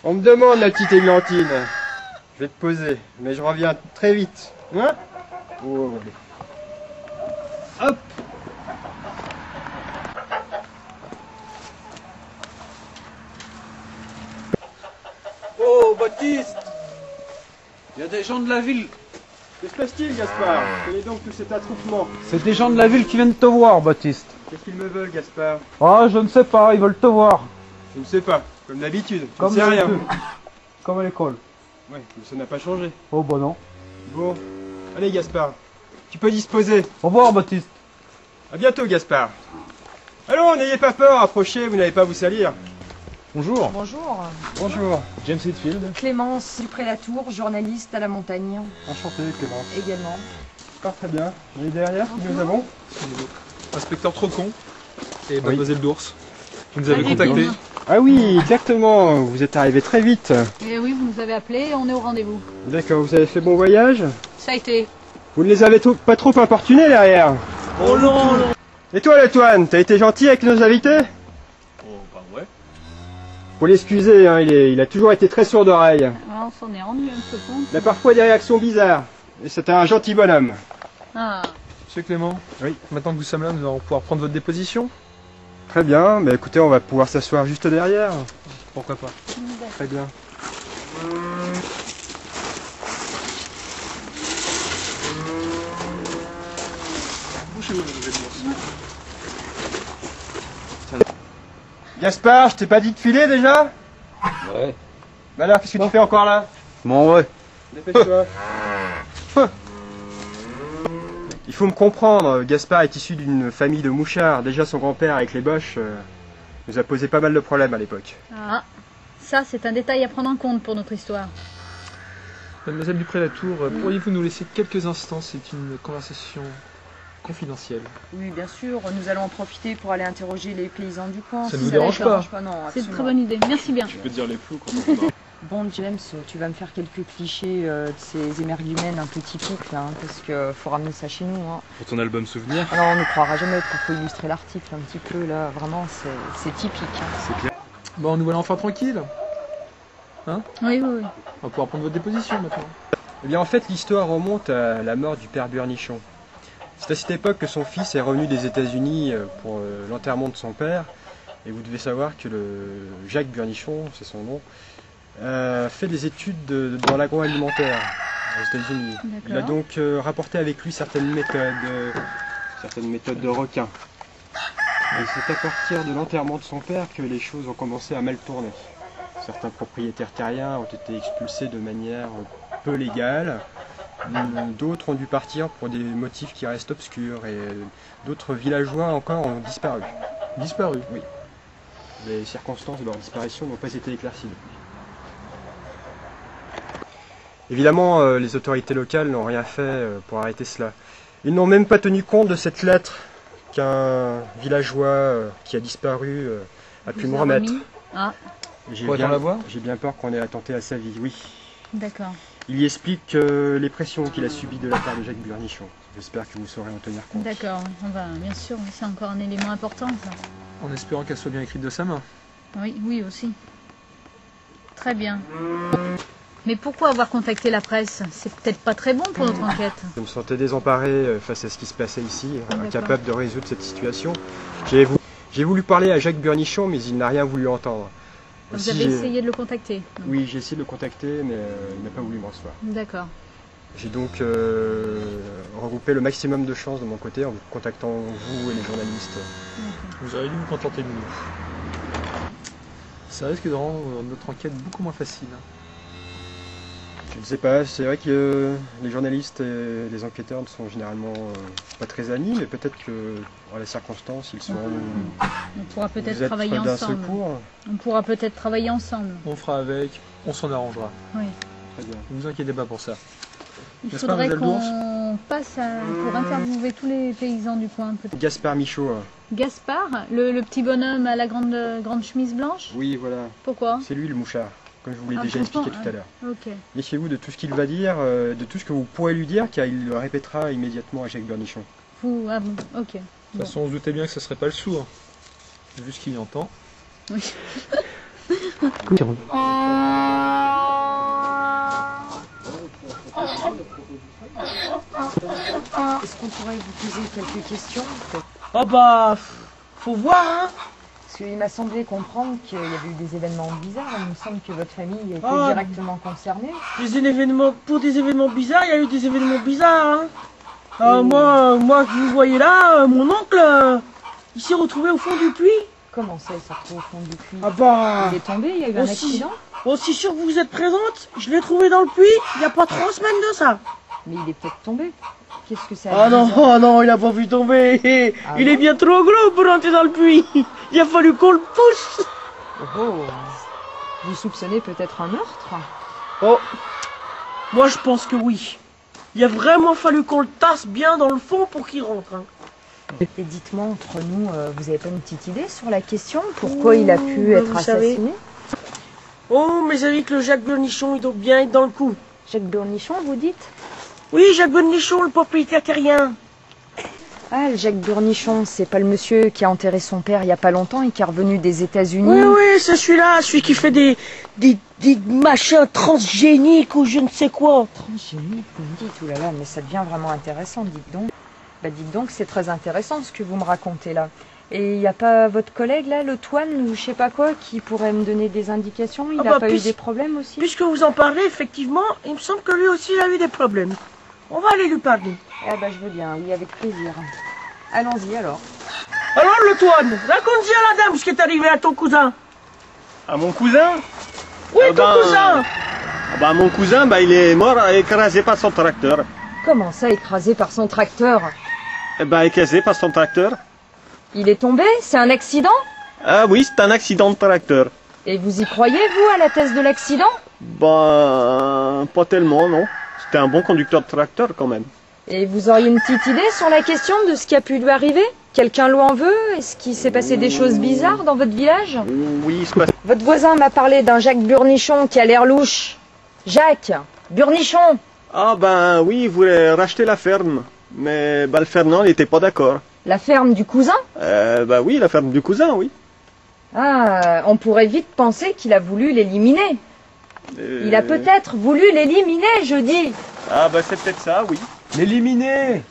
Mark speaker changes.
Speaker 1: On me demande, la petite Églantine. Je vais te poser, mais je reviens très vite. Hein? Oh, allez. Hop!
Speaker 2: Oh, Baptiste! Il y a des gens de la ville.
Speaker 1: Que se passe-t-il, Gaspard? Quel est donc tout cet attroupement?
Speaker 2: C'est des gens de la ville qui viennent te voir, Baptiste.
Speaker 1: Qu'est-ce qu'ils me veulent, Gaspard?
Speaker 2: Ah, je ne sais pas, ils veulent te voir.
Speaker 1: Je ne sais pas, comme d'habitude. Je ne
Speaker 2: Comme
Speaker 1: sais rien.
Speaker 2: d'habitude. Comme à l'école.
Speaker 1: Ouais, mais ça n'a pas changé.
Speaker 2: Oh, bah non.
Speaker 1: Bon, allez, Gaspard. Tu peux disposer.
Speaker 2: Au revoir, Baptiste.
Speaker 1: À bientôt, Gaspard. Allons, n'ayez pas peur, approchez, vous n'allez pas vous salir.
Speaker 2: Bonjour.
Speaker 3: Bonjour,
Speaker 1: Bonjour.
Speaker 2: James Hetfield.
Speaker 3: Clémence Dupré-Latour, journaliste à La Montagne
Speaker 1: Enchanté, Clémence.
Speaker 3: également.
Speaker 1: Pas très bien. Et derrière, qui nous avons?
Speaker 4: Inspecteur Trocon et
Speaker 1: Oui.
Speaker 4: Mademoiselle d'Ours. Vous nous avez
Speaker 5: Allez,
Speaker 4: contacté.
Speaker 5: Clément.
Speaker 1: Ah oui, exactement. Vous êtes arrivé très vite.
Speaker 5: Eh oui, vous nous avez appelés, on est au rendez-vous.
Speaker 1: D'accord, vous avez fait bon voyage?
Speaker 5: Ça a été.
Speaker 1: Vous ne les avez pas trop importunés derrière?
Speaker 4: Oh non, non.
Speaker 1: Et toi, Latoine, t'as été gentil avec nos invités?
Speaker 4: Oh bah ouais.
Speaker 1: Faut l'excuser, hein, il a toujours été très sourd d'oreille.
Speaker 5: Ah, on s'en est rendu un peu compte.
Speaker 1: Il a parfois des réactions bizarres. Et c'était un gentil bonhomme.
Speaker 5: Ah,
Speaker 4: Monsieur Clément.
Speaker 1: Oui.
Speaker 4: Maintenant que nous sommes là, nous allons pouvoir prendre votre déposition.
Speaker 1: Très bien, mais écoutez, on va pouvoir s'asseoir juste derrière.
Speaker 4: Pourquoi pas.
Speaker 1: Très bien.
Speaker 4: Bouchez-vous, Mademoiselle d'Ours.
Speaker 1: Gaspard, je t'ai pas dit de filer déjà?
Speaker 4: Ouais.
Speaker 1: Bah alors, qu'est-ce que tu fais encore là?
Speaker 4: Bon ouais.
Speaker 1: Dépêche-toi. Il faut me comprendre, Gaspard est issu d'une famille de mouchards. Déjà son grand-père avec les Boches nous a posé pas mal de problèmes à l'époque.
Speaker 5: ah. Ça, c'est un détail à prendre en compte pour notre histoire.
Speaker 4: Mademoiselle Dupré-Latour, pourriez-vous nous laisser quelques instants? C'est une conversation confidentielle.
Speaker 3: Oui, bien sûr, nous allons en profiter pour aller interroger les paysans du coin.
Speaker 4: Ça
Speaker 3: si
Speaker 4: ne vous
Speaker 3: les
Speaker 4: dérange pas?
Speaker 3: Non,
Speaker 5: C'est une très
Speaker 3: absolument.
Speaker 5: bonne idée. Merci bien.
Speaker 4: Tu peux dire les flous quand on va.
Speaker 3: Bon, James, tu vas me faire quelques clichés de ces émergumènes un peu typiques, là, hein, parce que faut ramener ça chez nous. Hein.
Speaker 4: Pour ton album souvenir.
Speaker 3: Alors, on ne croira jamais, il faut illustrer l'article un petit peu, là, vraiment, c'est typique. Hein.
Speaker 4: Bon, nous voilà enfin tranquilles.
Speaker 5: Oui, oui, oui.
Speaker 4: On va pouvoir prendre votre déposition maintenant.
Speaker 1: Eh bien en fait l'histoire remonte à la mort du père Burnichon. C'est à cette époque que son fils est revenu des États-Unis pour l'enterrement de son père. Et vous devez savoir que Jacques Burnichon, c'est son nom, fait des études dans l'agroalimentaire aux États-Unis. Il a
Speaker 5: D'accord.
Speaker 1: donc rapporté avec lui certaines méthodes de requin. Et c'est à partir de l'enterrement de son père que les choses ont commencé à mal tourner. Certains propriétaires terriens ont été expulsés de manière peu légale. D'autres ont dû partir pour des motifs qui restent obscurs. Et d'autres villageois encore ont disparu.
Speaker 4: Disparu.
Speaker 1: Oui. Les circonstances de leur disparition n'ont pas été éclaircies. Évidemment, les autorités locales n'ont rien fait pour arrêter cela. Ils n'ont même pas tenu compte de cette lettre qu'un villageois qui a disparu a pu
Speaker 5: Vous
Speaker 1: me
Speaker 5: a
Speaker 1: remettre.
Speaker 5: remis. Ah,
Speaker 4: Pourrait-on la voir?
Speaker 1: J'ai bien peur qu'on ait attenté à sa vie, oui.
Speaker 5: d'accord.
Speaker 1: Il y explique les pressions qu'il a subies de la part de Jacques Burnichon. J'espère que vous saurez en tenir compte.
Speaker 5: D'accord. On va, bien sûr, c'est encore un élément important, ça.
Speaker 4: En espérant qu'elle soit bien écrite de sa main.
Speaker 5: Oui, oui aussi. Très bien. Mais pourquoi avoir contacté la presse? C'est peut-être pas très bon pour notre enquête.
Speaker 1: Je me sentais désemparé face à ce qui se passait ici,
Speaker 5: D'accord.
Speaker 1: incapable de résoudre cette situation. J'ai voulu parler à Jacques Burnichon, mais il n'a rien voulu entendre.
Speaker 5: Vous
Speaker 1: Aussi,
Speaker 5: avez essayé de le contacter donc.
Speaker 1: Oui, j'ai essayé de le contacter, mais il n'a pas voulu me recevoir.
Speaker 5: D'accord.
Speaker 1: J'ai donc regroupé le maximum de chances de mon côté en vous contactant vous et les journalistes.
Speaker 4: Vous auriez dû vous contenter de nous. Ça risque de rendre notre enquête beaucoup moins facile.
Speaker 1: Je ne sais pas, c'est vrai que les journalistes et les enquêteurs ne sont généralement pas très amis, mais peut-être que, dans les circonstances, ils sont
Speaker 5: On pourra
Speaker 1: vous
Speaker 5: peut-être
Speaker 1: êtes
Speaker 5: travailler
Speaker 1: d'un
Speaker 5: ensemble.
Speaker 1: secours.
Speaker 5: On pourra peut-être travailler ensemble.
Speaker 4: On fera avec, on s'en arrangera.
Speaker 5: Oui.
Speaker 1: Très bien.
Speaker 4: Ne vous inquiétez pas pour ça.
Speaker 5: Il
Speaker 4: N'est-ce pas,
Speaker 5: faudrait
Speaker 4: Mademoiselle
Speaker 5: qu'on passe pour interviewer tous les paysans du coin. Peut-être.
Speaker 1: Gaspard Michaud.
Speaker 5: Gaspard, le petit bonhomme à la grande chemise blanche.
Speaker 1: Oui, voilà.
Speaker 5: Pourquoi?
Speaker 1: C'est lui le mouchard, comme je vous l'ai
Speaker 5: Ah,
Speaker 1: déjà
Speaker 5: franchement,
Speaker 1: expliqué tout à l'heure.
Speaker 5: Ok.
Speaker 1: Méfiez-vous de tout ce qu'il va dire, de tout ce que vous pourrez lui dire, car il le répétera immédiatement à Jacques Burnichon.
Speaker 5: Ah bon, ok.
Speaker 4: De toute façon, on se doutait bien que ce serait pas le sourd. Vu ce qu'il entend.
Speaker 5: Oui.
Speaker 3: Est-ce qu'on pourrait vous poser quelques questions?
Speaker 6: Ah bah, faut voir, hein.
Speaker 3: Parce qu'il m'a semblé comprendre qu'il y avait eu des événements bizarres. Il me semble que votre famille était
Speaker 6: Ah.
Speaker 3: directement concernée.
Speaker 6: Pour des événements bizarres, il y a eu des événements bizarres, hein. Moi, vous voyez là, mon oncle, il s'est retrouvé au fond du puits.
Speaker 3: Comment ça, il s'est retrouvé au fond du puits?
Speaker 6: Ah bah,
Speaker 3: Il est tombé, il y a eu un
Speaker 6: aussi,
Speaker 3: accident?
Speaker 6: aussi sûr que vous êtes présente, je l'ai trouvé dans le puits, il n'y a pas 3 semaines de ça.
Speaker 3: Mais il est peut-être tombé. Qu'est-ce que ça a
Speaker 6: Ah
Speaker 3: de
Speaker 6: non,
Speaker 3: bizarre?
Speaker 6: oh non, il a pas vu tomber.
Speaker 3: Ah
Speaker 6: Il
Speaker 3: bon
Speaker 6: est bien trop gros pour rentrer dans le puits. Il a fallu qu'on le pousse.
Speaker 3: Oh, vous soupçonnez peut-être un meurtre?
Speaker 6: Oh, moi je pense que oui. Il a vraiment fallu qu'on le tasse bien dans le fond pour qu'il rentre, hein.
Speaker 3: Et dites-moi, entre nous, vous avez pas une petite idée sur la question? Pourquoi il a pu être
Speaker 6: vous savez.
Speaker 3: assassiné?
Speaker 6: Oh, mes amis, que le Jacques Bernichon, il doit bien être dans le coup.
Speaker 3: Jacques Bernichon, vous dites?
Speaker 6: Oui, Jacques Bernichon, le propriétaire terrien.
Speaker 3: Ah, le Jacques Bernichon, c'est pas le monsieur qui a enterré son père il y a pas longtemps et qui est revenu des États-Unis?
Speaker 6: Oui, oui, c'est celui-là, celui qui fait des machins transgéniques ou je ne sais quoi.
Speaker 3: Transgénique, vous me dites, oulala, mais ça devient vraiment intéressant, dites donc. Bah dites donc, c'est très intéressant ce que vous me racontez là. Et il n'y a pas votre collègue là, le Toine ou je sais pas quoi, qui pourrait me donner des indications? Il
Speaker 6: Ah
Speaker 3: n'a
Speaker 6: bah,
Speaker 3: pas eu
Speaker 6: puis-
Speaker 3: des problèmes aussi?
Speaker 6: Puisque vous en parlez, effectivement, il me semble que lui aussi, il a eu des problèmes. On va aller lui parler.
Speaker 3: Ah bah je veux bien, oui, avec plaisir. Allons-y alors.
Speaker 6: Alors, le Toine, raconte-y à la dame ce qui est arrivé à ton cousin.
Speaker 2: À mon cousin?
Speaker 6: Oui,
Speaker 2: Ah
Speaker 6: ton
Speaker 2: ben,
Speaker 6: cousin.
Speaker 2: Mon cousin, il est mort écrasé par son tracteur.
Speaker 3: Comment ça, écrasé par son tracteur?
Speaker 2: Écrasé par son tracteur.
Speaker 3: Il est tombé? C'est un accident?
Speaker 2: Ah oui, c'est un accident de tracteur.
Speaker 3: Et vous y croyez, vous, à la thèse de l'accident?
Speaker 2: Pas tellement, non. C'était un bon conducteur de tracteur quand même.
Speaker 3: Et vous auriez une petite idée sur la question de ce qui a pu lui arriver? Quelqu'un lui en veut? Est-ce qu'il s'est passé des choses bizarres dans votre village?
Speaker 2: Oui, il se passe.
Speaker 3: Votre voisin m'a parlé d'un Jacques Burnichon qui a l'air louche. Jacques Burnichon!
Speaker 2: Ah oui, il voulait racheter la ferme. Mais le Fernand n'était pas d'accord.
Speaker 3: La ferme du cousin?
Speaker 2: Oui, la ferme du cousin, oui.
Speaker 3: Ah, on pourrait vite penser qu'il a voulu l'éliminer. Il a peut-être voulu l'éliminer, je dis.
Speaker 2: C'est peut-être ça, oui.
Speaker 1: L'éliminer!